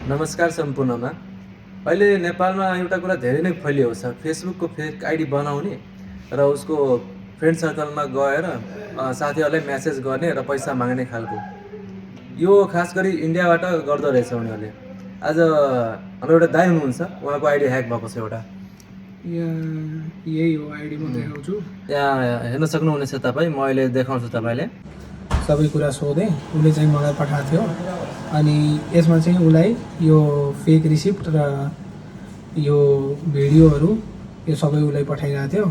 नमस्कार सम्पूर्णमा। अहिले नेपालमा एउटा कुरा धेरै नै फैलिएको छ, फेसबुकको फेक आइडी बनाउने र उसको फ्रेन्ड सर्कलमा गएर साथीहरूलाई मेसेज गर्ने र पैसा माग्ने खालको। यो खास गरी इन्डियाबाट गर्दो रहेछ उनीहरूले। आज हाम्रो एउटा दाइ हुनुहुन्छ, उहाँको आइडी ह्याक भएको छ एउटा। यही हो आइडी म देखाउँछु। यहाँ हेर्न सक्नुहुनेछ तपाईँ, म अहिले देखाउँछु तपाईँले। सबै कुरा सोधेँ, उसले चाहिँ मलाई पठाएको थियो अनि यसमा चाहिँ उसलाई यो फेक रिसिप्ट र यो भिडियोहरू यो सबै उसलाई पठाइरहेको थियो।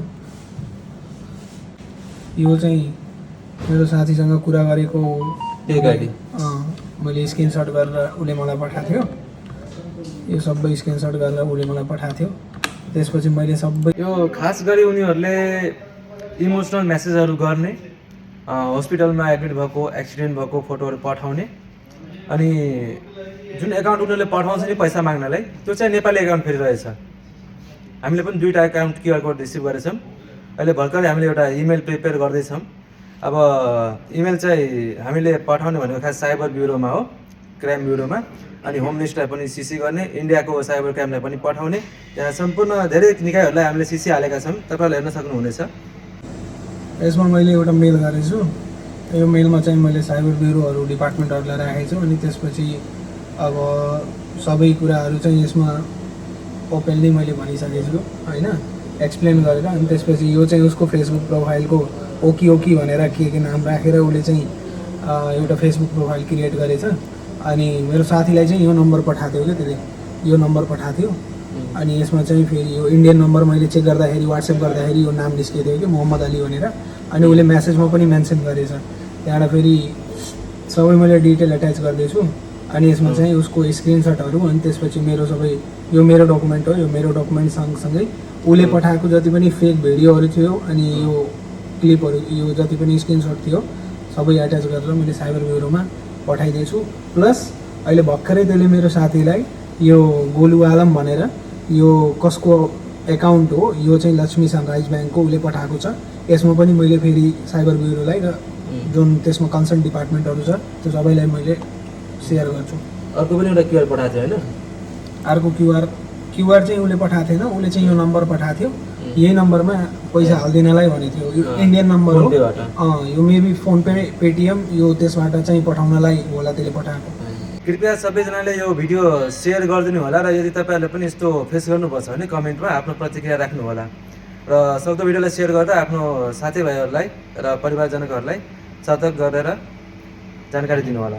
यो चाहिँ मेरो साथीसँग कुरा गरेको फेक आइडी मैले स्क्रिनसट गरेर उसले मलाई पठाएको थियो। यो सबै स्क्रिनसट गरेर उसले मलाई पठाएको थियो। त्यसपछि मैले सबै यो खास गरी उनीहरूले इमोसनल मेसेजहरू गर्ने, हस्पिटलमा एडमिट भएको, एक्सिडेन्ट भएको फोटोहरू पठाउने, अनि जुन एकाउन्ट उनीहरूले पठाउँछ नि पैसा माग्नलाई, त्यो चाहिँ नेपाली एकाउन्ट फेरि रहेछ। हामीले पनि दुईवटा एकाउन्ट क्युआर कोड रिसिभ गरेछौँ। अहिले भर्खरै हामीले एउटा इमेल प्रिपेयर गर्दैछौँ। अब इमेल चाहिँ हामीले पठाउने भनेको खास साइबर ब्युरोमा हो, क्राइम ब्युरोमा, अनि होम मिनिस्टरलाई पनि सिसी गर्ने, इन्डियाको साइबर क्राइमलाई पनि पठाउने। यहाँ सम्पूर्ण धेरै निकायहरूलाई हामीले सिसी हालेका छौँ, तपाईँहरूले हेर्न सक्नुहुनेछ। यसमा मैले एउटा मेल गरेको छु। यो मेलमा चाहिँ मैले साइबर ब्युरोहरू डिपार्टमेन्टहरूलाई राखेको छु अनि त्यसपछि अब सबै कुराहरू चाहिँ यसमा ओपनली मैले भनिसकेको छु होइन, एक्सप्लेन गरेर। अनि त्यसपछि यो चाहिँ उसको फेसबुक प्रोफाइलको ओकी भनेर के नाम राखेर उसले चाहिँ एउटा फेसबुक प्रोफाइल क्रिएट गरेछ। अनि मेरो साथीलाई चाहिँ यो नम्बर पठाएको थियो क्या, त्यसले यो नम्बर पठाएको थियो। अनि यसमा चाहिँ फेरि यो इन्डियन नम्बर मैले चेक गर्दाखेरि, वाट्सएप गर्दाखेरि यो नाम निस्केको थियो कि मोहम्मद अली भनेर। अनि उसले मेसेजमा पनि मेन्सन गरेछ। त्यहाँबाट फेरि सबै मैले डिटेल एट्याच गर्दैछु। अनि यसमा चाहिँ उसको स्क्रिनसटहरू, अनि त्यसपछि मेरो सबै यो मेरो डकुमेन्ट हो। यो मेरो डकुमेन्ट सँगसँगै उसले पठाएको जति पनि फेक भिडियोहरू थियो अनि यो क्लिपहरू, यो जति पनि स्क्रिनसट थियो सबै एट्याच गरेर मैले साइबर ब्युरोमा पठाइदिएछु। प्लस अहिले भर्खरै त्यसले मेरो साथीलाई यो गोलु आलम भनेर यो कसको एकाउन्ट हो, यो चाहिँ लक्ष्मी सनराइज ब्याङ्कको उसले पठाएको छ। यसमा पनि मैले फेरि साइबर ब्युरोलाई र जुन त्यसमा कन्सर्न डिपार्टमेन्टहरू छ त्यो सबैलाई मैले सेयर गर्छु। अर्को पनि एउटा क्युआर पठाएको थियो होइन, अर्को क्युआर चाहिँ उसले पठाएको थिएन, उसले चाहिँ यो नम्बर पठाएको थियो। यही नम्बरमा पैसा हालिदिनलाई भनेको थियो। यो इन्डियन नम्बर हो, यो मेबी फोन पे, पेटिएम, यो त्यसबाट चाहिँ पठाउनलाई होला त्यसले पठाएको। कृपया सबैजनाले यो भिडियो सेयर गरिदिनु होला र यदि तपाईँहरूले पनि यस्तो फेस गर्नुपर्छ भने कमेन्टमा आफ्नो प्रतिक्रिया राख्नु होला र सक्दो भिडियोलाई सेयर गरेर आफ्नो साथीभाइहरूलाई र परिवारजनकहरूलाई सतर्क गरेर जानकारी दिनु होला।